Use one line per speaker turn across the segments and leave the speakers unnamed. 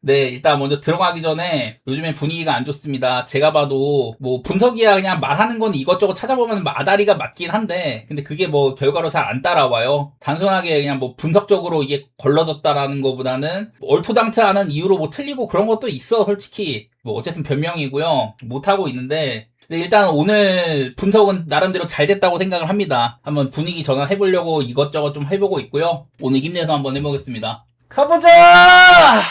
네, 일단 먼저 들어가기 전에 요즘에 분위기가 안 좋습니다. 제가 봐도 뭐 분석이야 그냥 말하는 건 이것저것 찾아보면 아다리가 맞긴 한데 근데 그게 뭐 결과로 잘 안 따라와요. 단순하게 그냥 뭐 분석적으로 이게 걸러졌다라는 것보다는 뭐 얼토당토하는 이유로 뭐 틀리고 그런 것도 있어 솔직히. 뭐 어쨌든 변명이고요. 못하고 있는데 근데 일단 오늘 분석은 나름대로 잘 됐다고 생각을 합니다. 한번 분위기 전환해보려고 이것저것 좀 해보고 있고요. 오늘 힘내서 한번 해보겠습니다. 가보자!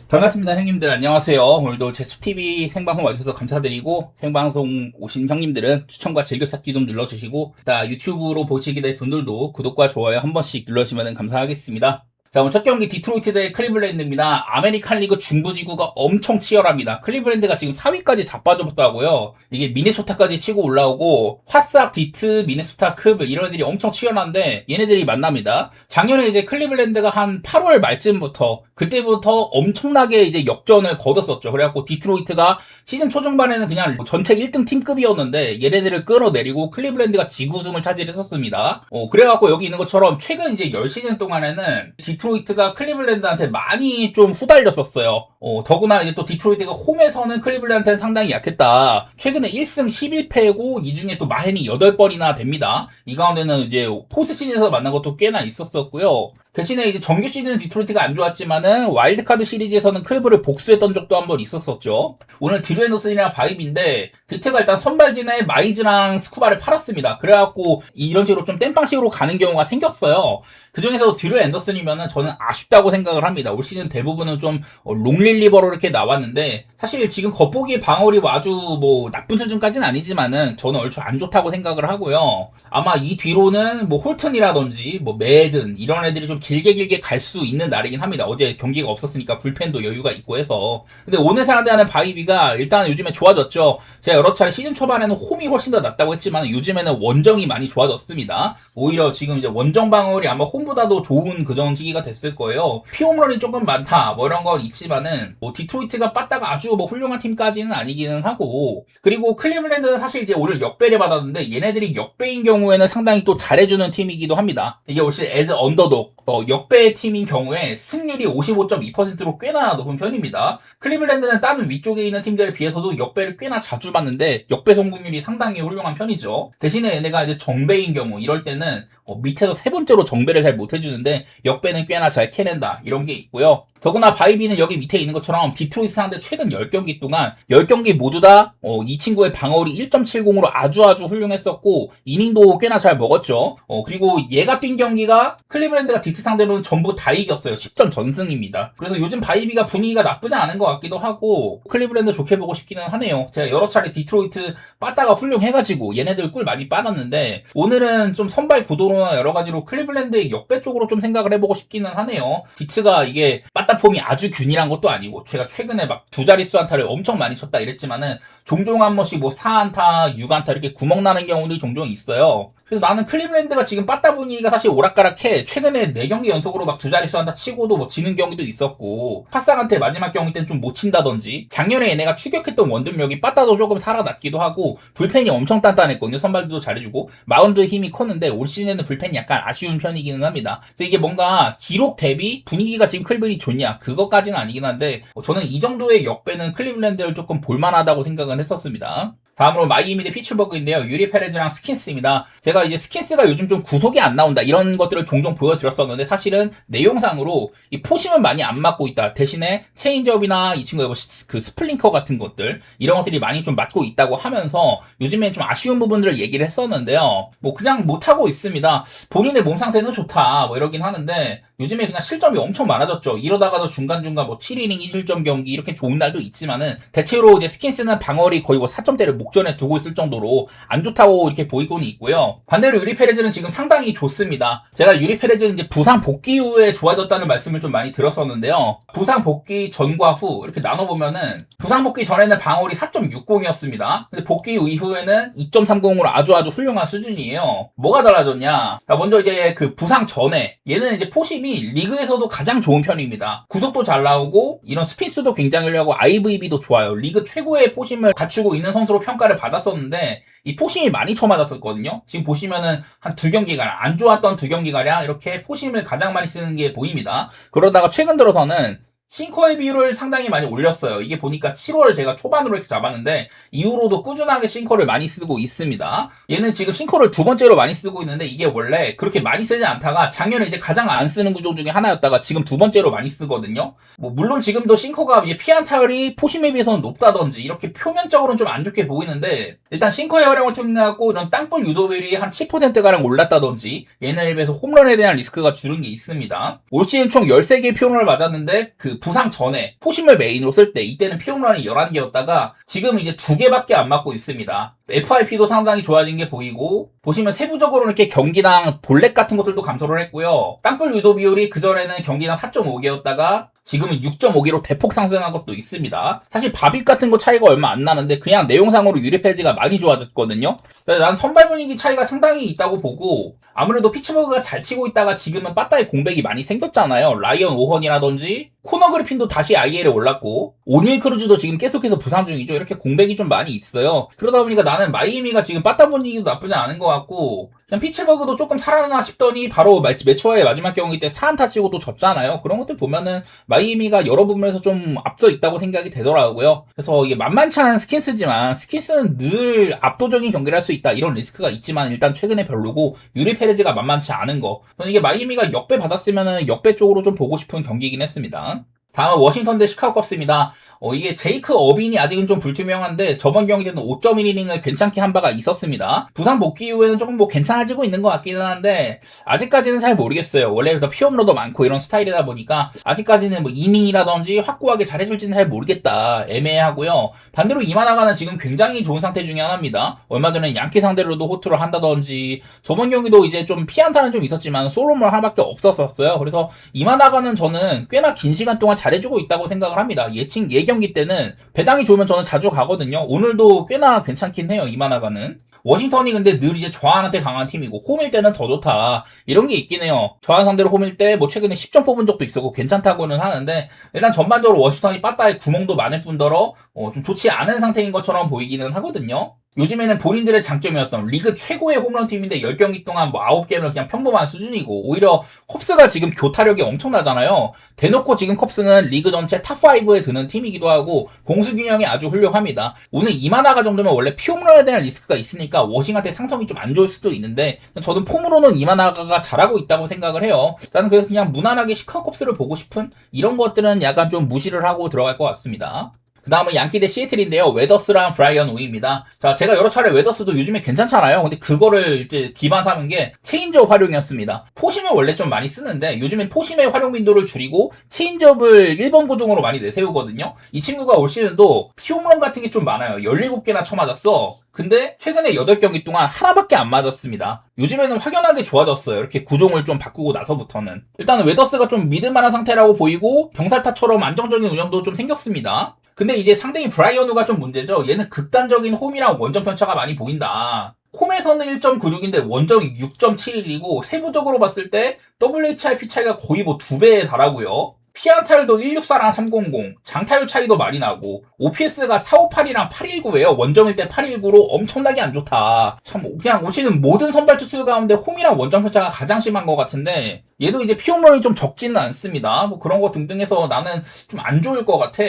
반갑습니다, 형님들. 안녕하세요. 오늘도 제 숲TV 생방송 와주셔서 감사드리고, 생방송 오신 형님들은 추천과 즐겨찾기 좀 눌러주시고, 유튜브로 보시게 될 분들도 구독과 좋아요 한 번씩 눌러주시면 감사하겠습니다. 자, 오늘 첫 경기 디트로이트 대 클리블랜드입니다. 아메리칸 리그 중부지구가 엄청 치열합니다. 클리블랜드가 지금 4위까지 자빠졌다고요. 이게 미네소타까지 치고 올라오고 화싹, 디트, 미네소타, 크브 이런 애들이 엄청 치열한데 얘네들이 만납니다. 작년에 이제 클리블랜드가 한 8월 말쯤부터 그때부터 엄청나게 이제 역전을 거뒀었죠. 그래갖고 디트로이트가 시즌 초중반에는 그냥 전체 1등 팀급이었는데 얘네들을 끌어내리고 클리블랜드가 지구승을 차지했었습니다. 그래갖고 여기 있는 것처럼 최근 이제 10시즌 동안에는 디트로이트가 클리블랜드한테 많이 좀 후달렸었어요. 더구나 이제 또 디트로이트가 홈에서는 클리블랜드한테는 상당히 약했다. 최근에 1승 11패고 이 중에 또 마헨이 8번이나 됩니다. 이 가운데는 이제 포스트 시즌에서 만난 것도 꽤나 있었었고요. 대신에 이제 정규 시즌은 디트로이트가 안 좋았지만은 와일드카드 시리즈에서는 클브를 복수했던 적도 한번 있었었죠. 오늘 드류 앤더슨이랑 바이브인데 디트가 일단 선발진에 마이즈랑 스쿠바를 팔았습니다. 그래갖고 이런 식으로 좀 땜빵식으로 가는 경우가 생겼어요. 그 중에서 드류 앤더슨이면은 저는 아쉽다고 생각을 합니다. 올 시즌 대부분은 좀 롱릴리버로 이렇게 나왔는데 사실 지금 겉보기에 방어율이 아주 뭐 나쁜 수준까지는 아니지만은 저는 얼추 안 좋다고 생각을 하고요. 아마 이 뒤로는 뭐 홀튼이라든지 뭐 매든 이런 애들이 좀 길게 갈 수 있는 날이긴 합니다. 어제 경기가 없었으니까 불펜도 여유가 있고 해서. 근데 오늘 상대하는 바이비가 일단 요즘에 좋아졌죠. 제가 여러 차례 시즌 초반에는 홈이 훨씬 더 낫다고 했지만 요즘에는 원정이 많이 좋아졌습니다. 오히려 지금 이제 원정 방어율이 아마 홈보다도 좋은 그전 시기가 됐을 거예요. 피홈런이 조금 많다 뭐 이런 건 있지만은 뭐 디트로이트가 빠따가 아주 뭐 훌륭한 팀까지는 아니기는 하고 그리고 클리블랜드는 사실 이제 오늘 역배를 받았는데 얘네들이 역배인 경우에는 상당히 또 잘해주는 팀이기도 합니다. 이게 혹시 에즈 언더독 역배 팀인 경우에 승률이 55.2%로 꽤나 높은 편입니다. 클리블랜드는 다른 위쪽에 있는 팀들에 비해서도 역배를 꽤나 자주 받는데 역배 성공률이 상당히 훌륭한 편이죠. 대신에 얘네가 이제 정배인 경우 이럴 때는 밑에서 세 번째로 정배를 잘 못해주는데 역배는 꽤나 잘 캐낸다 이런 게 있고요. 더구나 바이비는 여기 밑에 있는 것처럼 디트로이트 상대 최근 10경기 동안 10경기 모두 다 이 친구의 방어율이 1.70으로 아주 훌륭했었고 이닝도 꽤나 잘 먹었죠. 그리고 얘가 뛴 경기가 클리블랜드가 디트 상대로는 전부 다 이겼어요. 10전 전승입니다. 그래서 요즘 바이비가 분위기가 나쁘지 않은 것 같기도 하고 클리블랜드 좋게 보고 싶기는 하네요. 제가 여러 차례 디트로이트 빠따가 훌륭해가지고 얘네들 꿀 많이 빨았는데 오늘은 좀 선발 구도로나 여러 가지로 클리블랜드의 역배 쪽으로 좀 생각을 해보고 싶기는 하네요. 디트가 이게 빠따 폼이 아주 균일한 것도 아니고 제가 최근에 막 두 자릿수 안타를 엄청 많이 쳤다 이랬지만은 종종 한 번씩 뭐 4안타, 6안타 이렇게 구멍 나는 경우도 종종 있어요. 그래서 나는 클리블랜드가 지금 빠따 분위기가 사실 오락가락해. 최근에 4경기 연속으로 막 두 자릿수 한타 치고도 뭐 지는 경기도 있었고 파상한테 마지막 경기 때는 좀 못 친다든지 작년에 얘네가 추격했던 원동력이 빠따도 조금 살아났기도 하고 불펜이 엄청 단단했거든요. 선발도 잘해주고 마운드의 힘이 컸는데 올 시즌에는 불펜이 약간 아쉬운 편이기는 합니다. 그래서 이게 뭔가 기록 대비 분위기가 지금 클블이 좋냐 그것까지는 아니긴 한데 저는 이 정도의 역배는 클리블랜드를 조금 볼만하다고 생각은 했었습니다. 다음으로 마이애미 대 피츠버그인데요. 유리 페레즈랑 스킨스입니다. 제가 이제 스킨스가 요즘 좀 구속이 안 나온다 이런 것들을 종종 보여드렸었는데 사실은 내용상으로 이 포심은 많이 안 맞고 있다. 대신에 체인지업이나 이 친구의 그 스플링커 같은 것들 이런 것들이 많이 좀 맞고 있다고 하면서 요즘에 좀 아쉬운 부분들을 얘기를 했었는데요. 뭐 그냥 못하고 있습니다. 본인의 몸 상태는 좋다 뭐 이러긴 하는데 요즘에 그냥 실점이 엄청 많아졌죠. 이러다가도 중간중간 뭐 7이닝 2실점 경기 이렇게 좋은 날도 있지만은 대체로 이제 스킨스는 방어리 거의 뭐 4점대를 목전에 두고 있을 정도로 안 좋다고 이렇게 보이고는 있고요. 반대로 유리 페레즈는 지금 상당히 좋습니다. 제가 유리 페레즈는 이제 부상 복귀 후에 좋아졌다는 말씀을 좀 많이 들었었는데요. 부상 복귀 전과 후 이렇게 나눠보면은 부상 복귀 전에는 방어율이 4.60이었습니다. 근데 복귀 이후에는 2.30으로 아주 훌륭한 수준이에요. 뭐가 달라졌냐? 먼저 이제 그 부상 전에 얘는 이제 포심이 리그에서도 가장 좋은 편입니다. 구속도 잘 나오고 이런 스피스도 굉장히 훌륭하고 IVB도 좋아요. 리그 최고의 포심을 갖추고 있는 선수로 평가를 받았었는데 이 포심이 많이 쳐맞았었거든요. 지금 보시면은 한 2경기가량 안 좋았던 2경기가량 이렇게 포심을 가장 많이 쓰는 게 보입니다. 그러다가 최근 들어서는 싱커의 비율을 상당히 많이 올렸어요. 이게 보니까 7월 제가 초반으로 이렇게 잡았는데 이후로도 꾸준하게 싱커를 많이 쓰고 있습니다. 얘는 지금 싱커를 두 번째로 많이 쓰고 있는데 이게 원래 그렇게 많이 쓰지 않다가 작년에 이제 가장 안 쓰는 구조 중에 하나였다가 지금 두 번째로 많이 쓰거든요. 뭐 물론 지금도 싱커가 이제 피한 타율이 포심에 비해서는 높다든지 이렇게 표면적으로는 좀 안 좋게 보이는데 일단 싱커의 활용을 통해 갖고 이런 땅볼 유도율이 한 7%가량 올랐다든지 얘네에 비해서 홈런에 대한 리스크가 줄은 게 있습니다. 올 시즌 총 13개의 피홈런을 맞았는데 그 부상 전에 포심을 메인으로 쓸 때 이때는 피홈런이 11개였다가 지금은 이제 2개밖에 안 맞고 있습니다. FIP도 상당히 좋아진 게 보이고 보시면 세부적으로 이렇게 경기당 볼넷 같은 것들도 감소를 했고요. 땅볼 유도 비율이 그전에는 경기당 4.5개였다가 지금은 6.5개로 대폭 상승한 것도 있습니다. 사실 바빗 같은 거 차이가 얼마 안 나는데 그냥 내용상으로 유리 페이지가 많이 좋아졌거든요. 그래서 난 선발 분위기 차이가 상당히 있다고 보고 아무래도 피츠버그가 잘 치고 있다가 지금은 빠따의 공백이 많이 생겼잖아요. 라이언 오헌이라든지 코너 그리핀도 다시 IL에 올랐고 오닐 크루즈도 지금 계속해서 부상 중이죠. 이렇게 공백이 좀 많이 있어요. 그러다 보니까 나는 마이애미가 지금 빠따 분위기도 나쁘지 않은 것 같고 그냥 피츠버그도 조금 살아나나 싶더니 바로 매초와의 마지막 경기 때 4안타 치고 또 졌잖아요. 그런 것들 보면은 마이애미가 여러 부분에서 좀 앞서 있다고 생각이 되더라고요. 그래서 이게 만만치 않은 스킨스지만 스킨스는 늘 압도적인 경기를 할 수 있다 이런 리스크가 있지만 일단 최근에 별로고 유리 페레즈가 만만치 않은 거. 저는 이게 마이애미가 역배 받았으면은 역배 쪽으로 좀 보고 싶은 경기이긴 했습니다. 다음은 워싱턴 대 시카고 컵스입니다. 이게 제이크 어빈이 아직은 좀 불투명한데 저번 경기 때는 5.1이닝을 괜찮게 한 바가 있었습니다. 부상 복귀 이후에는 조금 뭐 괜찮아지고 있는 것 같기는 한데 아직까지는 잘 모르겠어요. 원래부터 피홈런도 많고 이런 스타일이다 보니까 아직까지는 뭐 이닝이라든지 확고하게 잘해줄지는 잘 모르겠다. 애매하고요. 반대로 이마나가는 지금 굉장히 좋은 상태 중에 하나입니다. 얼마 전에 양키 상대로도 호투를 한다든지 저번 경기도 이제 좀 피안타는 좀 있었지만 솔로몰 하나밖에 없었어요. 그래서 이마나가는 저는 꽤나 긴 시간 동안 잘해주고 있다고 생각을 합니다. 예경기 때는 배당이 좋으면 저는 자주 가거든요. 오늘도 꽤나 괜찮긴 해요. 이마나가는. 워싱턴이 근데 늘 이제 저한테 강한 팀이고 홈일 때는 더 좋다 이런 게 있긴 해요. 저한 상대로 홈일 때 뭐 최근에 10점 뽑은 적도 있었고 괜찮다고는 하는데 일단 전반적으로 워싱턴이 빠따에 구멍도 많을 뿐더러 좀 좋지 않은 상태인 것처럼 보이기는 하거든요. 요즘에는 본인들의 장점이었던 리그 최고의 홈런 팀인데 10경기 동안 뭐 9개는 그냥 평범한 수준이고 오히려 컵스가 지금 교타력이 엄청나잖아요. 대놓고 지금 컵스는 리그 전체 탑5에 드는 팀이기도 하고 공수균형이 아주 훌륭합니다. 오늘 이마나가 정도면 원래 피홈런에 대한 리스크가 있으니까 워싱한테 상성이 좀 안 좋을 수도 있는데 저는 폼으로는 이마나가가 잘하고 있다고 생각을 해요. 나는 그래서 그냥 무난하게 시카고 컵스를 보고 싶은 이런 것들은 약간 좀 무시를 하고 들어갈 것 같습니다. 그 다음은 양키 대 시애틀인데요. 웨더스랑 브라이언 우입니다. 자, 제가 여러 차례 웨더스도 요즘에 괜찮잖아요. 근데 그거를 이제 기반 삼은 게 체인지업 활용이었습니다. 포심을 원래 좀 많이 쓰는데 요즘엔 포심의 활용 빈도를 줄이고 체인지업을 1번 구종으로 많이 내세우거든요. 이 친구가 올 시즌도 피홈런 같은 게 좀 많아요. 17개나 쳐맞았어. 근데 최근에 8경기 동안 하나밖에 안 맞았습니다. 요즘에는 확연하게 좋아졌어요. 이렇게 구종을 좀 바꾸고 나서부터는. 일단은 웨더스가 좀 믿을만한 상태라고 보이고 병살타처럼 안정적인 운영도 좀 생겼습니다. 근데 이제 상대인 브라이언우가 좀 문제죠. 얘는 극단적인 홈이랑 원정 편차가 많이 보인다. 홈에서는 1.96인데 원정이 6.71이고 세부적으로 봤을 때 WHIP 차이가 거의 뭐 2배에 달하고요. 피안타율도 164랑 300, 장타율 차이도 많이 나고 OPS가 458이랑 819예요. 원정일 때 819로 엄청나게 안 좋다. 참 그냥 오시는 모든 선발 투수 가운데 홈이랑 원정 편차가 가장 심한 것 같은데 얘도 이제 피홈런이 좀 적지는 않습니다. 뭐 그런 거 등등해서 나는 좀 안 좋을 것 같아.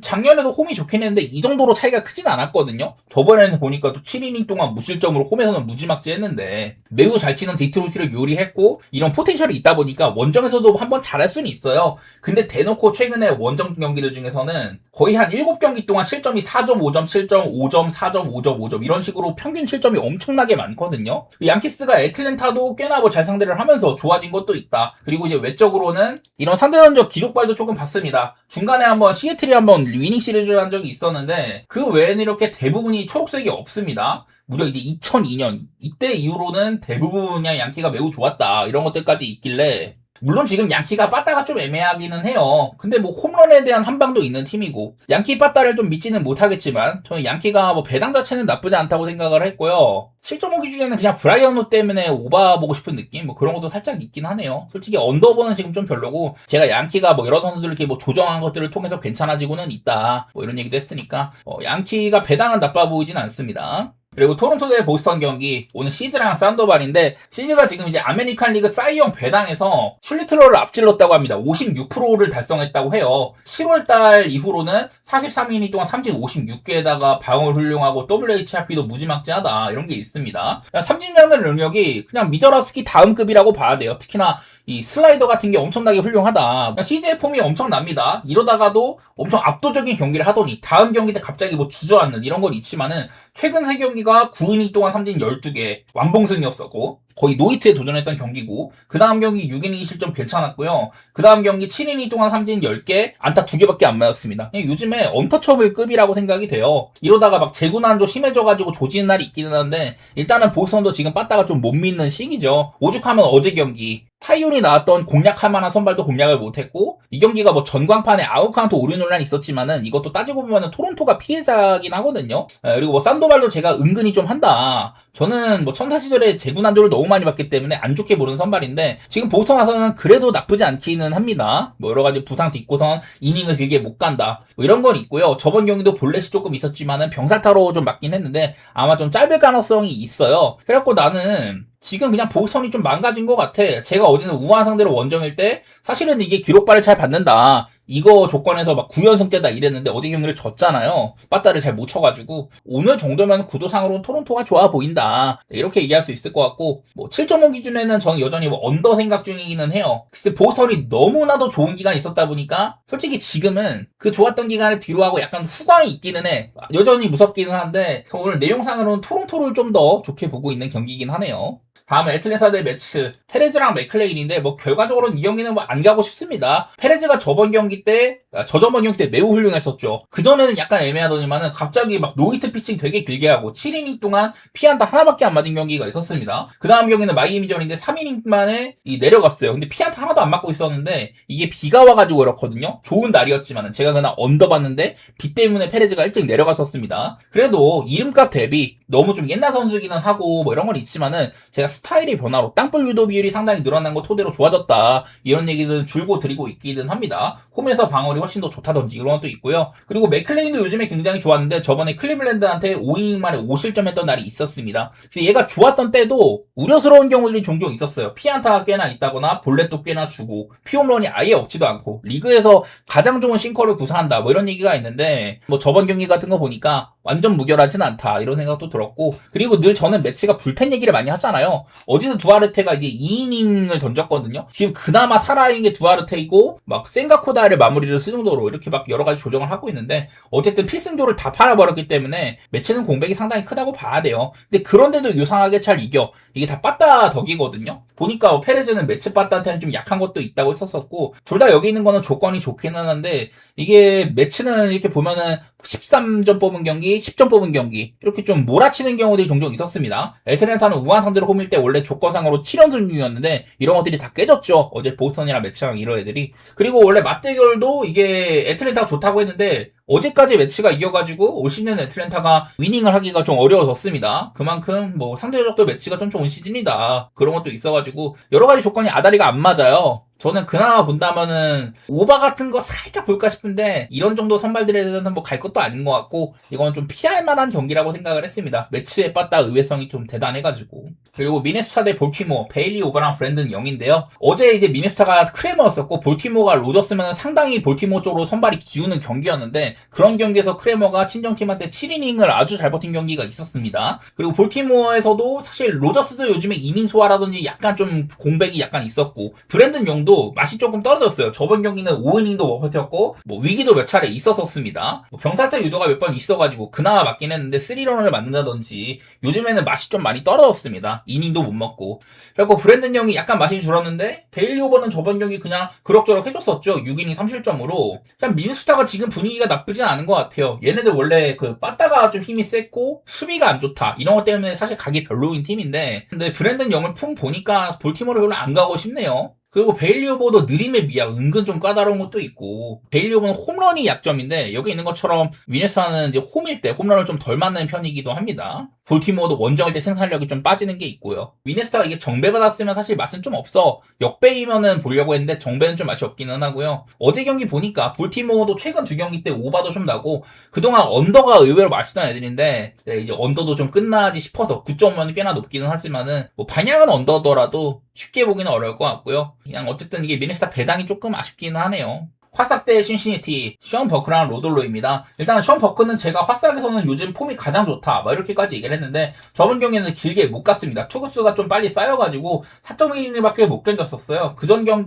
작년에도 홈이 좋긴 했는데 이 정도로 차이가 크진 않았거든요. 저번에는 보니까 또 7이닝 동안 무실점으로 홈에서는 무지막지 했는데 매우 잘 치는 디트로이트를 요리했고 이런 포텐셜이 있다 보니까 원정에서도 한번 잘할 수는 있어요. 근데 대놓고 최근에 원정 경기들 중에서는 거의 한 7경기 동안 실점이 4.5점, 7점, 5점, 4점, 5점, 5점 이런 식으로 평균 실점이 엄청나게 많거든요. 양키스가 애틀랜타도 꽤나 뭐 잘 상대를 하면서 좋아진 것도 있다. 그리고 이제 외적으로는 이런 상대전적 기록발도 조금 봤습니다. 중간에 한번 시애틀이 한번 위닝 시리즈를 한 적이 있었는데 그 외에는 이렇게 대부분이 초록색이 없습니다. 무려 이제 2002년 이때 이후로는 대부분 그냥 양키가 매우 좋았다 이런 것들까지 있길래 물론 지금 양키가 빠따가 좀 애매하기는 해요. 근데 뭐 홈런에 대한 한방도 있는 팀이고 양키 빠따를 좀 믿지는 못하겠지만 저는 양키가 뭐 배당 자체는 나쁘지 않다고 생각을 했고요. 7.5 기준에는 그냥 브라이언우 때문에 오바보고 싶은 느낌 뭐 그런 것도 살짝 있긴 하네요. 솔직히 언더버는 지금 좀 별로고 제가 양키가 뭐 여러 선수들 이렇게 뭐 조정한 것들을 통해서 괜찮아지고는 있다 뭐 이런 얘기도 했으니까 양키가 배당은 나빠 보이진 않습니다. 그리고 토론토 대 보스턴 경기, 오늘 시즈랑 산도발인데, 시즈가 지금 이제 아메리칸 리그 사이영 배당에서 슐리틀러를 앞질렀다고 합니다. 56%를 달성했다고 해요. 7월달 이후로는 43이닝 동안 삼진 56개에다가 방어를 훌륭하고 WHRP도 무지막지하다, 이런 게 있습니다. 삼진 잡는 능력이 그냥 미저라스키 다음급이라고 봐야 돼요. 특히나 이 슬라이더 같은 게 엄청나게 훌륭하다. CJ의 폼이 엄청납니다. 이러다가도 엄청 압도적인 경기를 하더니 다음 경기 때 갑자기 뭐 주저앉는 이런 건 있지만은 최근 3경기가 9이닝 동안 삼진 12개 완봉승이었었고 거의 노히트에 도전했던 경기고 그 다음 경기 6이닝 실점 괜찮았고요. 그 다음 경기 7이닝 동안 삼진 10개 안타 2개밖에 안 맞았습니다. 요즘에 언터처블급이라고 생각이 돼요. 이러다가 막 재구난도 심해져가지고 조지는 날이 있기는 한데 일단은 보스턴도 지금 빠따가 좀 못 믿는 시기죠. 오죽하면 어제 경기 타이온이 나왔던 공략할 만한 선발도 공략을 못했고 이 경기가 뭐 전광판에 아웃카운트 오류 논란이 있었지만은 이것도 따지고 보면은 토론토가 피해자긴 하거든요. 그리고 뭐 산도발도 제가 은근히 좀 한다. 저는 뭐 천사 시절에 재구난조를 너무 많이 봤기 때문에 안 좋게 보는 선발인데 지금 보스턴 와서는 그래도 나쁘지 않기는 합니다. 뭐 여러 가지 부상 뒷고선 이닝을 길게 못 간다. 뭐 이런 건 있고요. 저번 경기도 볼넷이 조금 있었지만은 병살타로 좀 맞긴 했는데 아마 좀 짧을 가능성이 있어요. 그래갖고 나는 지금 그냥 보스턴이 좀 망가진 것 같아. 제가 어제는 우한 상대로 원정일 때 사실은 이게 기록발을 잘 받는다. 이거 조건에서 막 9연승째다 이랬는데 어제 경기를 졌잖아요. 빠따를 잘 못 쳐가지고 오늘 정도면 구도상으로는 토론토가 좋아 보인다. 이렇게 얘기할 수 있을 것 같고 뭐 7.5 기준에는 저는 여전히 뭐 언더 생각 중이기는 해요. 글쎄 보스턴이 너무나도 좋은 기간이 있었다 보니까 솔직히 지금은 그 좋았던 기간을 뒤로하고 약간 후광이 있기는 해. 여전히 무섭기는 한데 오늘 내용상으로는 토론토를 좀 더 좋게 보고 있는 경기이긴 하네요. 다음은 애틀랜타 대 매츠 페레즈랑 맥클레인인데 뭐 결과적으로는 이 경기는 뭐 안 가고 싶습니다. 페레즈가 저번 경기 때 저저번 경기 때 매우 훌륭했었죠. 그전에는 약간 애매하더니만은 갑자기 막 노히트 피칭 되게 길게 하고 7이닝 동안 피안타 하나밖에 안 맞은 경기가 있었습니다. 그 다음 경기는 마이애미전인데 3이닝 만에 내려갔어요. 근데 피안타 하나도 안 맞고 있었는데 이게 비가 와가지고 그렇거든요. 좋은 날이었지만은 제가 그날 언더 봤는데 비 때문에 페레즈가 일찍 내려갔었습니다. 그래도 이름값 대비 너무 좀 옛날 선수기는 하고 뭐 이런 건 있지만은 제가 스타일의 변화로 땅볼 유도 비율이 상당히 늘어난 거 토대로 좋아졌다. 이런 얘기는 줄고 드리고 있기는 합니다. 홈에서 방어력이 훨씬 더 좋다든지 이런 것도 있고요. 그리고 맥클레인도 요즘에 굉장히 좋았는데 저번에 클리블랜드한테 5이닝 만에 5실점했던 날이 있었습니다. 얘가 좋았던 때도 우려스러운 경우들이 종종 있었어요. 피안타가 꽤나 있다거나 볼넷도 꽤나 주고 피홈런이 아예 없지도 않고 리그에서 가장 좋은 싱커를 구사한다 뭐 이런 얘기가 있는데 뭐 저번 경기 같은 거 보니까 완전 무결하진 않다 이런 생각도 들었고 그리고 늘 저는 매치가 불펜 얘기를 많이 하잖아요. 어제도 두아르테가 이제 2이닝을 던졌거든요. 지금 그나마 살아있는 게 두아르테이고 막 생가코다를 마무리를 쓸 정도로 이렇게 막 여러 가지 조정을 하고 있는데 어쨌든 필승조를 다 팔아버렸기 때문에 매치는 공백이 상당히 크다고 봐야 돼요. 근데 그런데도 요상하게 잘 이겨. 이게 다 빠따 덕이거든요. 보니까 페레즈는 매치 빠따한테는 좀 약한 것도 있다고 했었고 둘 다 여기 있는 거는 조건이 좋기는 하는데 이게 매치는 이렇게 보면은 13점 뽑은 경기, 10점 뽑은 경기 이렇게 좀 몰아치는 경우들이 종종 있었습니다. 애틀랜타는 우한 상대로 홈일 때 원래 조건상으로 7연승 중이었는데 이런 것들이 다 깨졌죠. 어제 보스턴이랑 매치랑 이런 애들이. 그리고 원래 맞대결도 이게 애틀랜타가 좋다고 했는데 어제까지 매치가 이겨가지고 올 시즌 애틀랜타가 위닝을 하기가 좀 어려워졌습니다. 그만큼 뭐 상대적도 매치가 좀 좋은 시즌이다. 그런 것도 있어가지고 여러 가지 조건이 아다리가 안 맞아요. 저는 그나마 본다면은 오바 같은 거 살짝 볼까 싶은데 이런 정도 선발들에 대해서는 뭐 갈 것도 아닌 것 같고 이건 좀 피할 만한 경기라고 생각을 했습니다. 매치에 빠따 의외성이 좀 대단해가지고. 그리고 미네소타 대 볼티모어 베일리 오버랑 브랜든 영인데요. 어제 이제 미네소타가 크레머였었고 볼티모어가 로저스면 상당히 볼티모어 쪽으로 선발이 기우는 경기였는데 그런 경기에서 크레머가 친정팀한테 7이닝을 아주 잘 버틴 경기가 있었습니다. 그리고 볼티모어에서도 사실 로저스도 요즘에 이닝 소화라든지 약간 좀 공백이 약간 있었고 브랜든 영도 맛이 조금 떨어졌어요. 저번 경기는 5이닝도 못 버텼고 뭐 위기도 몇 차례 있었습니다. 뭐 병살타 유도가 몇 번 있어가지고 그나마 맞긴 했는데 3런을 만든다든지 요즘에는 맛이 좀 많이 떨어졌습니다. 이닝도 못 먹고 그리고 브랜든 영이 약간 맛이 줄었는데 베일리 오버는 저번 경기 그냥 그럭저럭 해줬었죠. 6이닝 3실점으로 참 미네소타가 지금 분위기가 나쁘진 않은 것 같아요. 얘네들 원래 그 빠따가 좀 힘이 셌고 수비가 안 좋다 이런 것 때문에 사실 가기 별로인 팀인데 근데 브랜든 영을 폼 보니까 볼티모어를 별로 안 가고 싶네요. 그리고 베일리 오버도 느림의 미약 은근 좀 까다로운 것도 있고 베일리 오버는 홈런이 약점인데 여기 있는 것처럼 미네소타는 이제 홈일 때 홈런을 좀 덜 맞는 편이기도 합니다. 볼티모어도 원정일 때 생산력이 좀 빠지는 게 있고요. 미네소타가 이게 정배받았으면 사실 맛은 좀 없어. 역배이면은 보려고 했는데 정배는 좀 맛이 없기는 하고요. 어제 경기 보니까 볼티모어도 최근 두 경기 때 오바도 좀 나고 그동안 언더가 의외로 맛있던 애들인데 이제 언더도 좀 끝나지 싶어서 9.5는 꽤나 높기는 하지만은 뭐 방향은 언더더라도 쉽게 보기는 어려울 것 같고요. 그냥 어쨌든 이게 미네소타 배당이 조금 아쉽기는 하네요. 화싹 대 신시내티, 션 버크랑 로돌로입니다. 일단 션 버크는 제가 화싹에서는 요즘 폼이 가장 좋다 이렇게까지 얘기를 했는데 저번 경기에는 길게 못 갔습니다. 투구수가 좀 빨리 쌓여가지고 4.1인밖에 못 견뎠었어요.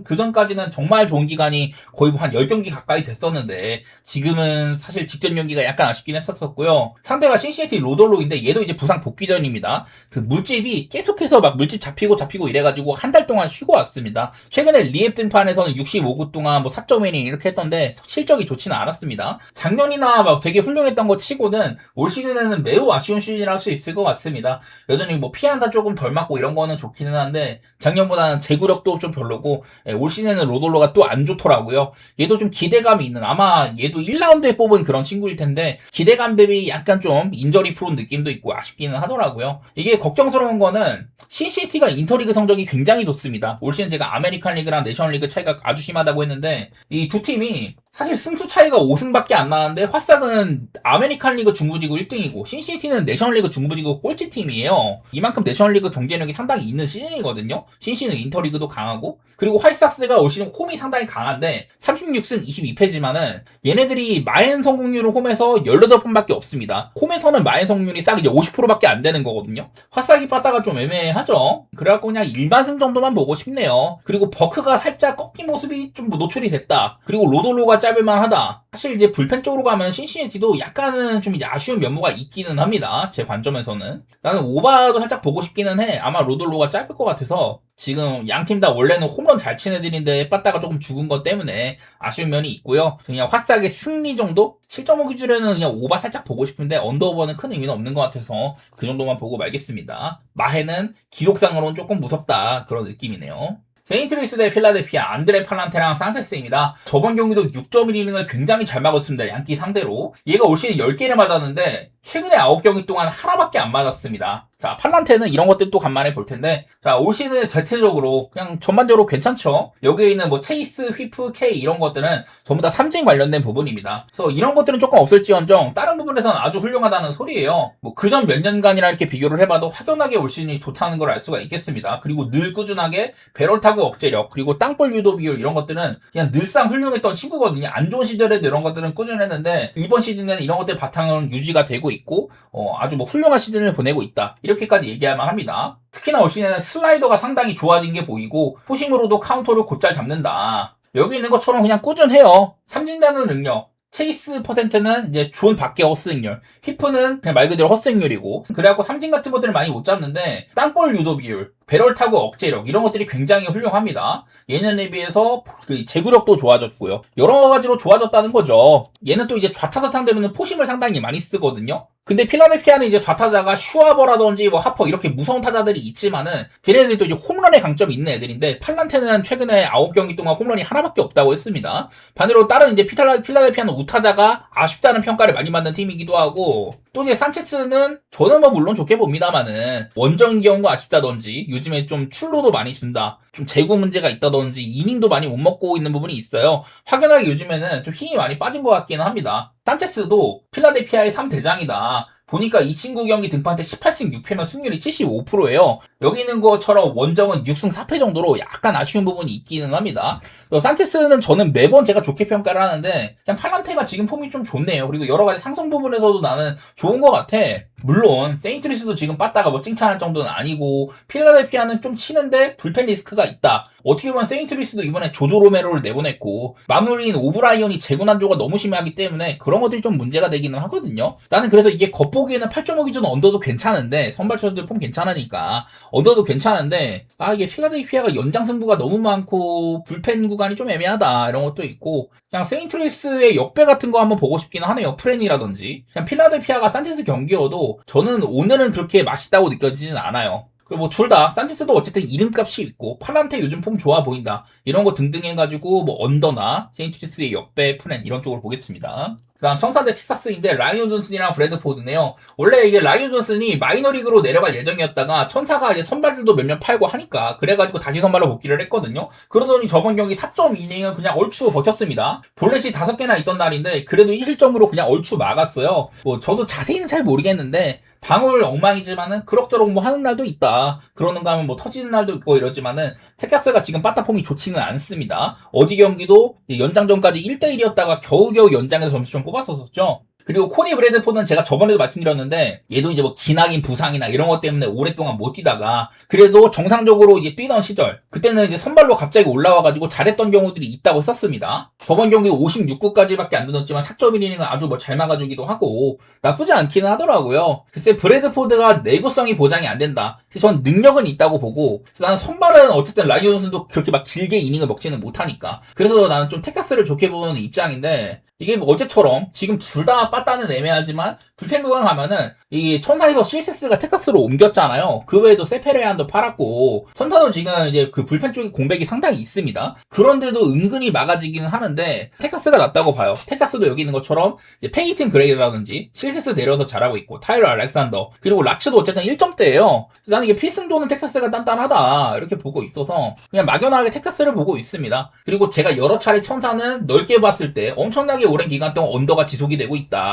그전까지는 정말 좋은 기간이 거의 한 10경기 가까이 됐었는데 지금은 사실 직전 경기가 약간 아쉽긴 했었고요. 상대가 신시내티 로돌로인데 얘도 이제 부상 복귀 전입니다. 그 물집이 계속해서 막 물집 잡히고 이래가지고 한 달 동안 쉬고 왔습니다. 최근에 리앱 등판에서는 65구 동안 뭐 4.1인 이렇게 했던데 실적이 좋지는 않았습니다. 작년이나 막 되게 훌륭했던 거 치고는 올 시즌에는 매우 아쉬운 시즌이라 할 수 있을 것 같습니다. 여전히 뭐 피안타 조금 덜 맞고 이런 거는 좋기는 한데 작년보다는 제구력도 좀 별로고 올 시즌에는 로돌로가 또 안 좋더라고요. 얘도 좀 기대감이 있는 아마 얘도 1라운드에 뽑은 그런 친구일 텐데 기대감 대비 약간 좀 인저리 프론 느낌도 있고 아쉽기는 하더라고요. 이게 걱정스러운 거는 신시티가 인터리그 성적이 굉장히 좋습니다. 올 시즌 제가 아메리칸 리그랑 내셔널리그 차이가 아주 심하다고 했는데 이 두 팀이 사실 승수 차이가 5승밖에 안 나는데 화싹은 아메리칸 리그 중부지구 1등이고 신시티는 내셔널리그 중부지구 꼴찌팀이에요. 이만큼 내셔널리그 경쟁력이 상당히 있는 시즌이거든요. 신시는 인터리그도 강하고 그리고 화이삭스가 올 시즌 홈이 상당히 강한데 36승 22패지만은 얘네들이 마엔 성공률은 홈에서 18번밖에 없습니다. 홈에서는 마엔 성공률이 싹 이제 50%밖에 안 되는 거거든요. 화싹이 빠따가 좀 애매하죠. 그래갖고 그냥 일반승 정도만 보고 싶네요. 그리고 버크가 살짝 꺾인 모습이 좀 노출이 됐다. 그리고 로돌로가 짧을만 하다. 사실 이제 불펜 쪽으로 가면 신시내티도 약간은 좀 이제 아쉬운 면모가 있기는 합니다. 제 관점에서는. 나는 오바도 살짝 보고 싶기는 해. 아마 로돌로가 짧을 것 같아서 지금 양 팀 다 원래는 홈런 잘 치는 애들인데 빠따가 조금 죽은 것 때문에 아쉬운 면이 있고요. 그냥 화싹의 승리 정도? 7.5 기준에는 그냥 오바 살짝 보고 싶은데 언더오버는 큰 의미는 없는 것 같아서 그 정도만 보고 말겠습니다. 마해는 기록상으로는 조금 무섭다. 그런 느낌이네요. 세인트루이스 대 필라델피아 안드레 팔란테랑 산체스입니다. 저번 경기도 6.1이닝을 굉장히 잘 막았습니다. 양키 상대로. 얘가 올 시즌 10개를 맞았는데 최근에 9경기 동안 하나밖에 안 맞았습니다. 자, 팔란테는 이런 것들 또 간만에 볼 텐데, 자, 올 시즌 전체적으로 그냥 전반적으로 괜찮죠. 여기에 있는 뭐 체이스, 휘프, K 이런 것들은 전부 다 삼진 관련된 부분입니다. 그래서 이런 것들은 조금 없을지언정 다른 부분에서는 아주 훌륭하다는 소리예요. 뭐 그전 몇 년간이랑 이렇게 비교를 해봐도 확연하게 올 시즌이 좋다는 걸 알 수가 있겠습니다. 그리고 늘 꾸준하게 배럴 타구 억제력, 그리고 땅볼 유도 비율 이런 것들은 그냥 늘상 훌륭했던 친구거든요. 안 좋은 시절에도 이런 것들은 꾸준했는데 이번 시즌에는 이런 것들 바탕은 유지가 되고 있고 아주 뭐 훌륭한 시즌을 보내고 있다. 이렇게까지 얘기할만 합니다. 특히나 올 시즌에는 슬라이더가 상당히 좋아진 게 보이고 포심으로도 카운터를 곧잘 잡는다. 여기 있는 것처럼 그냥 꾸준해요. 삼진다는 능력. 체이스 퍼센트는 이제 존 밖에 헛스윙률, 히프는 그냥 말 그대로 헛스윙률이고 그래갖고 삼진 같은 것들을 많이 못 잡는데 땅볼 유도 비율, 배럴 타구 억제력 이런 것들이 굉장히 훌륭합니다. 예년에 비해서 그 제구력도 좋아졌고요. 여러 가지로 좋아졌다는 거죠. 얘는 또 이제 좌타자 상대로는 포심을 상당히 많이 쓰거든요. 근데 필라델피아는 이제 좌타자가 슈아버라든지 뭐 하퍼 이렇게 무서운 타자들이 있지만은 걔네들이 또 이제 홈런의 강점이 있는 애들인데 팔란테는 최근에 9경기 동안 홈런이 하나밖에 없다고 했습니다. 반대로 다른 이제 필라델피아는 우타자가 아쉽다는 평가를 많이 받는 팀이기도 하고 또 이제 산체스는 저는 뭐 물론 좋게 봅니다만은 원정 경우가 아쉽다든지 요즘에 좀 출루도 많이 준다. 좀 제구 문제가 있다든지 이닝도 많이 못 먹고 있는 부분이 있어요. 확연하게 요즘에는 좀 힘이 많이 빠진 것 같기는 합니다. 산체스도 필라델피아의 3대장이다. 보니까 이 친구 경기 등판 때 18승 6패면 승률이 75%예요. 여기 있는 것처럼 원정은 6승 4패 정도로 약간 아쉬운 부분이 있기는 합니다. 산체스는 저는 매번 제가 좋게 평가를 하는데 그냥 팔란테가 지금 폼이 좀 좋네요. 그리고 여러 가지 상성 부분에서도 나는 좋은 것 같아. 물론 세인트루이스도 지금 빠따가 뭐 칭찬할 정도는 아니고 필라델피아는 좀 치는데 불펜 리스크가 있다. 어떻게 보면 세인트루이스도 이번에 조조 로메로를 내보냈고 마무리인 오브라이언이 재고난조가 너무 심하기 때문에 그런 것들이 좀 문제가 되기는 하거든요. 나는 그래서 이게 겉보기에는 8.5 기준 언더도 괜찮은데 선발 투수들 폼 괜찮으니까 언더도 괜찮은데 이게 필라델피아가 연장 승부가 너무 많고 불펜 구간이 좀 애매하다 이런 것도 있고 그냥 세인트루이스의 역배 같은 거 한번 보고 싶기는 하네요. 프렌이라든지 그냥 필라델피아가 산체스 경기여도 저는 오늘은 그렇게 맛있다고 느껴지진 않아요. 그리고 뭐 둘 다 산체스도 어쨌든 이름값이 있고 팔란테 요즘 폼 좋아 보인다 이런 거 등등 해가지고 뭐 언더나 세인트루이스의 역배 플랜 이런 쪽으로 보겠습니다. 그다음 청사대 텍사스인데 라이언 존슨이랑 브래드포드네요. 원래 이게 라이언 존슨이 마이너리그로 내려갈 예정이었다가 천사가 이제 선발들도 몇 명 팔고 하니까 그래가지고 다시 선발로 복귀를 했거든요. 그러더니 저번 경기 4.2이닝은 그냥 얼추 버텼습니다. 볼넷이 5개나 있던 날인데 그래도 1실점으로 그냥 얼추 막았어요. 뭐 저도 자세히는 잘 모르겠는데 방울 엉망이지만은 그럭저럭 뭐 하는 날도 있다. 그러는가 하면 뭐 터지는 날도 있고 이러지만은 텍사스가 지금 빠따폼이 좋지는 않습니다. 어디 경기도 연장전까지 1대1이었다가 겨우겨우 연장에서 점수 좀 뽑았었죠. 그리고 코니 브래드포드는 제가 저번에도 말씀드렸는데 얘도 이제 뭐 기나긴 부상이나 이런 것 때문에 오랫동안 못 뛰다가 그래도 정상적으로 이제 뛰던 시절 그때는 이제 선발로 갑자기 올라와가지고 잘했던 경우들이 있다고 했었습니다. 저번 경기도 56구까지밖에 안 던졌지만 4.1이닝은 아주 뭐 잘 막아주기도 하고 나쁘지 않기는 하더라고요. 글쎄 브래드포드가 내구성이 보장이 안 된다. 전 능력은 있다고 보고 나는 선발은 어쨌든 라이언 선수도 그렇게 막 길게 이닝을 먹지는 못하니까 그래서 나는 좀 텍사스를 좋게 보는 입장인데 이게 뭐 어제처럼 지금 둘 다 빠따는 애매하지만 불펜 구간 가면은 이 천사에서 실세스가 텍사스로 옮겼잖아요. 그 외에도 세페레안도 팔았고 천사도 지금 이제 그 불펜 쪽에 공백이 상당히 있습니다. 그런데도 은근히 막아지기는 하는데 텍사스가 낫다고 봐요. 텍사스도 여기 있는 것처럼 이제 페이튼 그레이라든지 실세스 내려서 잘하고 있고 타일러 알렉산더 그리고 라츠도 어쨌든 1점대예요. 나는 이게 필승조는 텍사스가 단단하다 이렇게 보고 있어서 그냥 막연하게 텍사스를 보고 있습니다. 그리고 제가 여러 차례 천사는 넓게 봤을 때 엄청나게 오랜 기간 동안 언더가 지속이 되고 있다.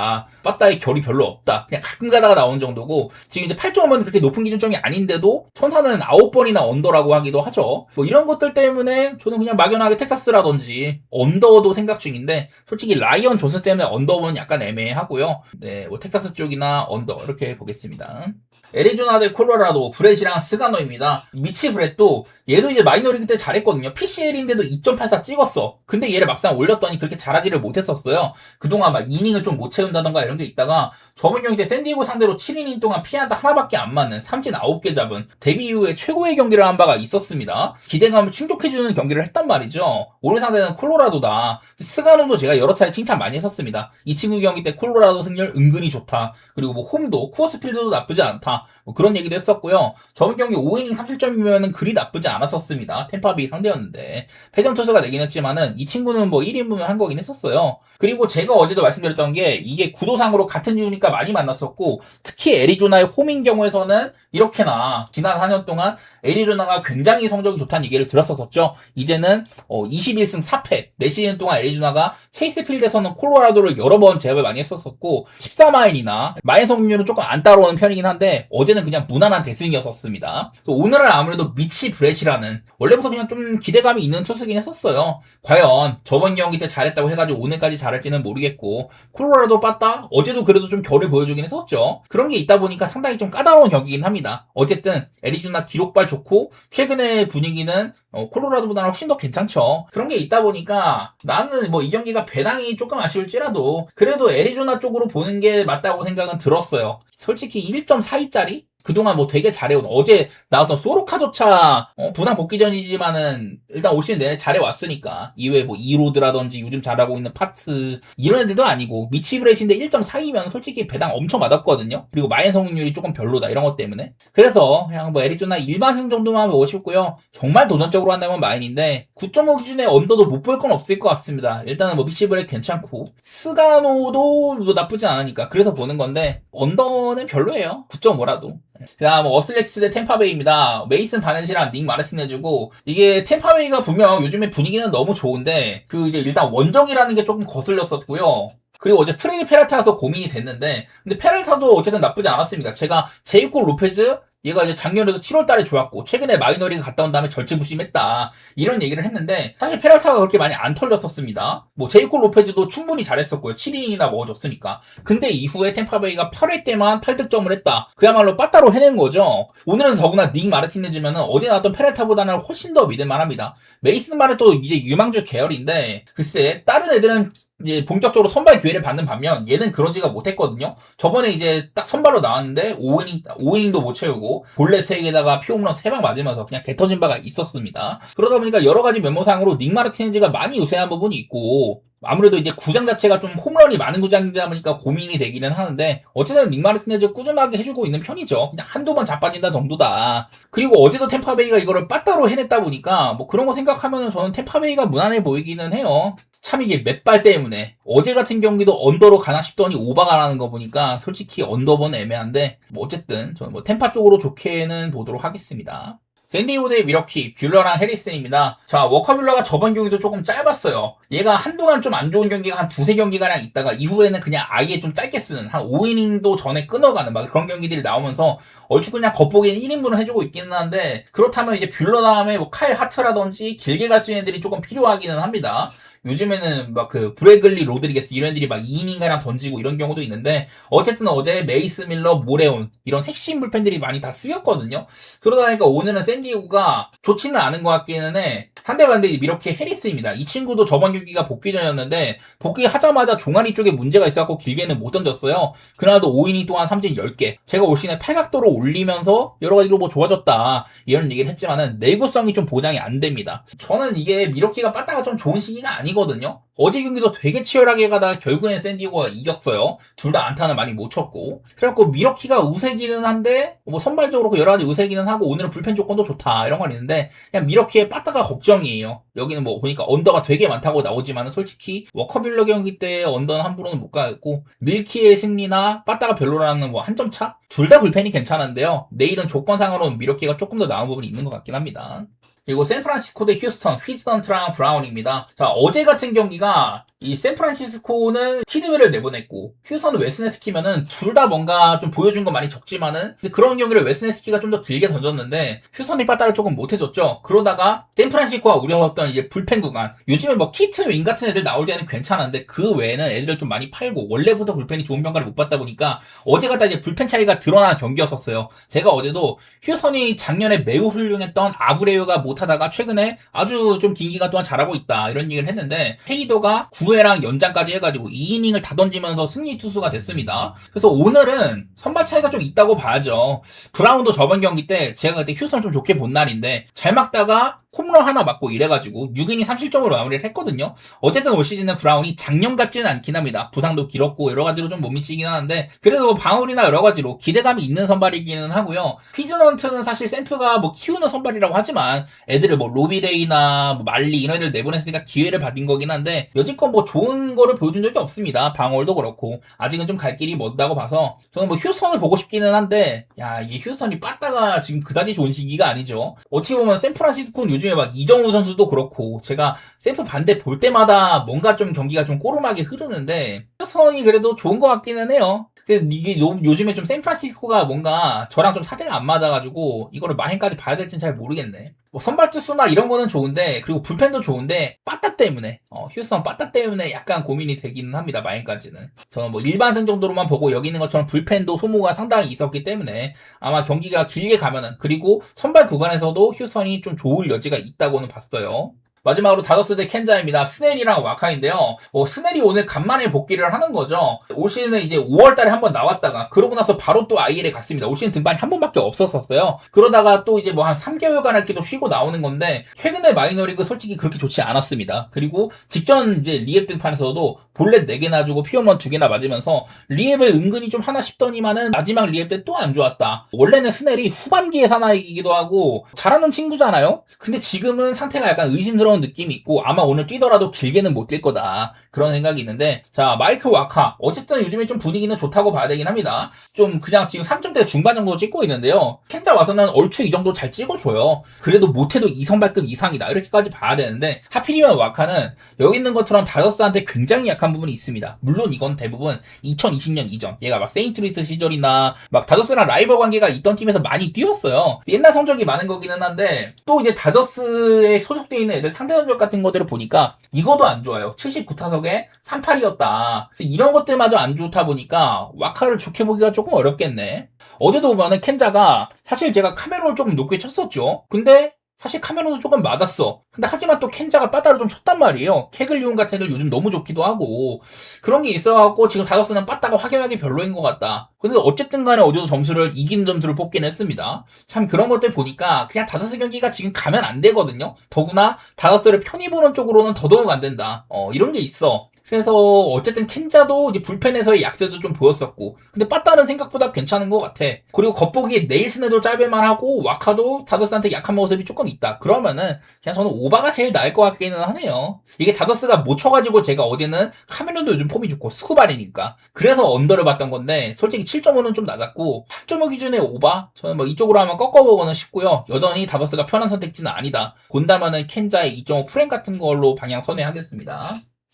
빠따의 결이 별로 없다. 그냥 가끔 가다가 나오는 정도고 지금 이제 8점은 그렇게 높은 기준점이 아닌데도 천사는 9번이나 언더라고 하기도 하죠. 뭐 이런 것들 때문에 저는 그냥 막연하게 텍사스라든지 언더도 생각 중인데 솔직히 라이언 존슨 때문에 언더는 약간 애매하고요. 네, 뭐 텍사스 쪽이나 언더 이렇게 보겠습니다. 애리조나 대 콜로라도 브렛이랑 스가노입니다. 미치 브렛도 얘도 이제 마이너리그 때 잘했거든요. PCL인데도 2.84 찍었어. 근데 얘를 막상 올렸더니 그렇게 잘하지를 못했었어요. 그동안 막 이닝을 좀 못 채운다던가 이런 게 있다가 저번 경기 때 샌디에고 상대로 7이닝 동안 피안타 하나밖에 안 맞는 삼진 9개 잡은 데뷔 이후에 최고의 경기를 한 바가 있었습니다. 기대감을 충족해주는 경기를 했단 말이죠. 오늘 상대는 콜로라도다. 스가노도 제가 여러 차례 칭찬 많이 했었습니다. 이 친구 경기 때 콜로라도 승률 은근히 좋다. 그리고 뭐 홈도 쿠어스필드도 나쁘지 않다. 뭐 그런 얘기도 했었고요. 저번 경기 5이닝 3실점이면 그리 나쁘지 않았었습니다. 템파비 상대였는데 패전 투수가 되긴 했지만은 이 친구는 뭐 1인분을 한 거긴 했었어요. 그리고 제가 어제도 말씀드렸던 게 이게 구도상으로 같은 이유니까 많이 만났었고 특히 애리조나의 홈인 경우에서는 이렇게나 지난 4년 동안 애리조나가 굉장히 성적이 좋다는 얘기를 들었었죠. 이제는 21승 4패 매 시즌 동안 애리조나가 체이스필드에서는 콜로라도를 여러 번 제압을 많이 했었었고 14마일이나 마인 성공률은 조금 안 따라오는 편이긴 한데 어제는 그냥 무난한 대승이었었습니다. 오늘은 아무래도 미치 브렛이라는 원래부터 그냥 좀 기대감이 있는 투수긴 했었어요. 과연 저번 경기 때 잘했다고 해가지고 오늘까지 잘할지는 모르겠고 콜로라도 빠따 어제도 그래도 좀 결을 보여주긴 했었죠. 그런 게 있다 보니까 상당히 좀 까다로운 경기긴 합니다. 어쨌든 애리조나 기록발 좋고 최근의 분위기는 콜로라도보다는 훨씬 더 괜찮죠. 그런 게 있다 보니까 나는 뭐 이 경기가 배당이 조금 아쉬울지라도 그래도 애리조나 쪽으로 보는 게 맞다고 생각은 들었어요. 솔직히 1.42짜리? 그동안 뭐 되게 잘해온 어제 나왔던 소로카조차 부상 복귀 전이지만은 일단 올 시즌 내내 잘해왔으니까 이외에 뭐 이로드라든지 요즘 잘하고 있는 파트 이런 애들도 아니고 미치브레이신데 1.42면 솔직히 배당 엄청 맞았거든요. 그리고 마인 성공률이 조금 별로다 이런 것 때문에 그래서 그냥 뭐 애리조나 일반승 정도만 보고 싶고요. 정말 도전적으로 한다면 마인인데 9.5 기준에 언더도 못 볼 건 없을 것 같습니다. 일단은 뭐 미치브레이 괜찮고 스가노도 뭐 나쁘지 않으니까 그래서 보는 건데 언더는 별로예요. 9.5라도 그다음 어슬렉스 대 템파베이입니다. 메이슨 바넷이랑 닉 마르티네즈고 이게 템파베이가 분명 요즘에 분위기는 너무 좋은데 그 이제 일단 원정이라는 게 조금 거슬렸었고요. 그리고 어제 프레디 페랄타에서 고민이 됐는데 근데 페랄타도 어쨌든 나쁘지 않았습니다. 제가 제이콥 로페즈 얘가 이제 작년에도 7월 달에 좋았고 최근에 마이너리그 갔다 온 다음에 절치부심했다 이런 얘기를 했는데 사실 페랄타가 그렇게 많이 안 털렸었습니다. 뭐 제이콥 로페즈도 충분히 잘했었고요. 7이닝이나 먹어줬으니까. 근데 이후에 템파베이가 8회 때만 8득점을 했다. 그야말로 빠따로 해낸 거죠. 오늘은 더구나 닉 마르티네즈면은 어제 나왔던 페랄타보다는 훨씬 더 믿을만합니다. 메이슨 마르도 이제 유망주 계열인데 글쎄 다른 애들은 이제 본격적으로 선발 기회를 받는 반면 얘는 그러지가 못했거든요. 저번에 이제 딱 선발로 나왔는데 5이닝도 못 채우고 볼넷 3개다가 피홈런 3방 맞으면서 그냥 개 터진 바가 있었습니다. 그러다 보니까 여러 가지 면모상으로 닉 마르티네즈가 많이 우세한 부분이 있고 아무래도 이제 구장 자체가 좀 홈런이 많은 구장이다 보니까 고민이 되기는 하는데 어쨌든 닉 마르티네즈 꾸준하게 해주고 있는 편이죠. 그냥 한두 번 자빠진다 정도다. 그리고 어제도 템파베이가 이거를 빠따로 해냈다 보니까 뭐 그런 거 생각하면은 저는 템파베이가 무난해 보이기는 해요. 참 이게 맷발 때문에 어제 같은 경기도 언더로 가나 싶더니 오버가 나는 거 보니까 솔직히 언더번 애매한데 뭐 어쨌든 저는 뭐 템파 쪽으로 좋게는 보도록 하겠습니다. 샌디에고 대 미러키, 뷰러랑 해리슨입니다. 자, 워커 뷰러가 저번 경기도 조금 짧았어요. 얘가 한동안 좀 안 좋은 경기가 한 두세 경기가량 있다가 이후에는 그냥 아예 좀 짧게 쓰는 한 5이닝도 전에 끊어가는 막 그런 경기들이 나오면서 얼추 그냥 겉보기엔 1인분을 해주고 있기는 한데 그렇다면 이제 뷰러 다음에 뭐 칼 하트라든지 길게 갈 수 있는 애들이 조금 필요하기는 합니다. 요즘에는 막 그 브래글리 로드리게스 이런 애들이 막 2이닝가량 던지고 이런 경우도 있는데 어쨌든 어제 메이스 밀러, 모레온 이런 핵심 불펜들이 많이 다 쓰였거든요. 그러다 보니까 오늘은 샌디에고가 좋지는 않은 것 같기는 해. 상대가 미러키 해리스입니다. 이 친구도 저번 경기가 복귀전이었는데 복귀하자마자 종아리 쪽에 문제가 있어갖고 길게는 못 던졌어요. 그나도 5이닝 동안 삼진 10개. 제가 올 시즌에 팔각도로 올리면서 여러 가지로 뭐 좋아졌다 이런 얘기를 했지만은 내구성이 좀 보장이 안 됩니다. 저는 이게 미러키가 빠따가 좀 좋은 시기가 아니거든요. 어제 경기도 되게 치열하게 가다가 결국엔 샌디에고가 이겼어요. 둘 다 안타는 많이 못 쳤고. 그래갖고 미러키가 우세기는 한데 뭐 선발적으로 여러 가지 우세기는 하고 오늘은 불펜 조건도 좋다 이런 건 있는데 그냥 미러키의 빠따가 걱정이에요. 여기는 뭐 보니까 언더가 되게 많다고 나오지만 솔직히 워커빌러 경기 때 언더는 함부로는 못 가겠고 밀키의 승리나 빠따가 별로라는 뭐 한 점 차? 둘 다 불펜이 괜찮은데요. 내일은 조건상으로는 미러키가 조금 더 나은 부분이 있는 것 같긴 합니다. 그리고 샌프란시스코 대 휴스턴, 휘즈던트랑 브라운입니다. 자, 어제 같은 경기가 이 샌프란시스코는 키드웰을 내보냈고 휴스턴은 웨스네스키면은 둘 다 뭔가 좀 보여준 건 많이 적지만은 근데 그런 경기를 웨스네스키가 좀 더 길게 던졌는데 휴스턴이 빠따를 조금 못해줬죠. 그러다가 샌프란시스코가 우려했던 이제 불펜 구간 요즘에 뭐 키트 윙 같은 애들 나올 때는 괜찮은데 그 외에는 애들을 좀 많이 팔고 원래부터 불펜이 좋은 평가를 못 받다 보니까 어제 같다 이제 불펜 차이가 드러나는 경기였었어요. 제가 어제도 휴스턴이 작년에 매우 훌륭했던 아브레유가 못하다가 최근에 아주 좀 긴 기간 동안 잘하고 있다 이런 얘기를 했는데 헤이더가 9회랑 연장까지 해가지고 2이닝을 다 던지면서 승리 투수가 됐습니다. 그래서 오늘은 선발 차이가 좀 있다고 봐야죠. 브라운도 저번 경기 때 제가 그때 휴스턴 좀 좋게 본 날인데 잘 막다가 홈런 하나 맞고 이래가지고 6이닝 3실점으로 마무리를 했거든요. 어쨌든 올 시즌은 브라운이 작년 같지는 않긴 합니다. 부상도 길었고 여러 가지로 좀 못 미치긴 하는데 그래도 뭐 방울이나 여러 가지로 기대감이 있는 선발이기는 하고요. 휘즈넌트는 사실 샘프가 뭐 키우는 선발이라고 하지만 애들을 뭐 로비레이나 뭐 말리 이런 애들 내보냈으니까 기회를 받은 거긴 한데 여지껏 뭐 좋은 거를 보여준 적이 없습니다. 방울도 그렇고 아직은 좀 갈 길이 먼다고 봐서 저는 뭐 휴스턴을 보고 싶기는 한데 야 이게 휴스턴이 빠따가 지금 그다지 좋은 시기가 아니죠. 어떻게 보면 샌프란시스코는 요즘에 막 이정우 선수도 그렇고 제가 샘프 반대 볼 때마다 뭔가 좀 경기가 좀 꼬름하게 흐르는데 휴스턴이 그래도 좋은 것 같기는 해요. 이게 요즘에 좀 샌프란시스코가 뭔가 저랑 좀 사대가 안 맞아가지고 이거를 마행까지 봐야 될지는 잘 모르겠네. 뭐 선발 투수나 이런 거는 좋은데 그리고 불펜도 좋은데 빠따 때문에 휴스턴 빠따 때문에 약간 고민이 되기는 합니다. 마행까지는 저는 뭐 일반승 정도로만 보고 여기 있는 것처럼 불펜도 소모가 상당히 있었기 때문에 아마 경기가 길게 가면은 그리고 선발 구간에서도 휴스턴이 좀 좋을 여지가 있다고는 봤어요. 마지막으로 다저스 대 켄자입니다. 스넬이랑 와카인데요. 스넬이 오늘 간만에 복귀를 하는 거죠. 올 시즌은 이제 5월 달에 한번 나왔다가 그러고 나서 바로 또 IL에 갔습니다. 올 시즌 등판이 한 번밖에 없었어요. 그러다가 또 이제 뭐 한 3개월간 이렇게 또 쉬고 나오는 건데 최근에 마이너리그 솔직히 그렇게 좋지 않았습니다. 그리고 직전 이제 리앱 등판에서도 볼넷 4개나 주고 피홈런 2개나 맞으면서 리앱을 은근히 좀 하나 싶더니만은 마지막 리앱 때 또 안 좋았다. 원래는 스넬이 후반기에 사나이기도 하고 잘하는 친구잖아요. 근데 지금은 상태가 약간 의심스러운 느낌이 있고 아마 오늘 뛰더라도 길게는 못 뛸 거다 그런 생각이 있는데 자 마이클 와카 어쨌든 요즘에 좀 분위기는 좋다고 봐야 되긴 합니다. 좀 그냥 지금 3점대 중반 정도 찍고 있는데요. 켄자 와서는 얼추 이 정도 잘 찍어줘요. 그래도 못해도 2선발급 이상이다 이렇게까지 봐야 되는데 하필이면 와카는 여기 있는 것처럼 다저스한테 굉장히 약한 부분이 있습니다. 물론 이건 대부분 2020년 이전 얘가 막 세인트루이스 시절이나 막 다저스랑 라이벌 관계가 있던 팀에서 많이 뛰었어요. 옛날 성적이 많은 거기는 한데 또 이제 다저스에 소속돼 있는 애들 상대 전적 같은 것들을 보니까 이거도 안 좋아요. 79타석에 38이었다. 이런 것들마저 안 좋다 보니까 와카를 좋게 보기가 조금 어렵겠네. 어제도 보면은 켄자가 사실 제가 카메론을 조금 높게 쳤었죠. 근데 사실 카메론도 조금 맞았어. 근데 하지만 또 켄자가 빠따를 좀 쳤단 말이에요. 캐글리온 같은 애들 요즘 너무 좋기도 하고 그런 게 있어갖고 지금 다저스는 빠따가 확연하게 별로인 것 같다. 근데 어쨌든 간에 어제도 점수를 이기는 점수를 뽑긴 했습니다. 참 그런 것들 보니까 그냥 다저스 경기가 지금 가면 안 되거든요. 더구나 다저스를 편히 보는 쪽으로는 더더욱 안 된다. 이런 게 있어. 그래서 어쨌든 켄자도 이제 불펜에서의 약세도 좀 보였었고 근데 빠따는 생각보다 괜찮은 것 같아. 그리고 겉보기에 네일슨에도 짧을만 하고 와카도 다저스한테 약한 모습이 조금 있다. 그러면은 그냥 저는 오바가 제일 나을 것 같기는 하네요. 이게 다저스가 못 쳐가지고 제가 어제는 카메론도 요즘 폼이 좋고 스쿠발이니까 그래서 언더를 봤던 건데 솔직히 7.5는 좀 낮았고 8.5 기준의 오바? 저는 뭐 이쪽으로 한번 꺾어보고는 싶고요. 여전히 다저스가 편한 선택지는 아니다. 본다면은 켄자의 2.5 프랭 같은 걸로 방향 선회하겠습니다.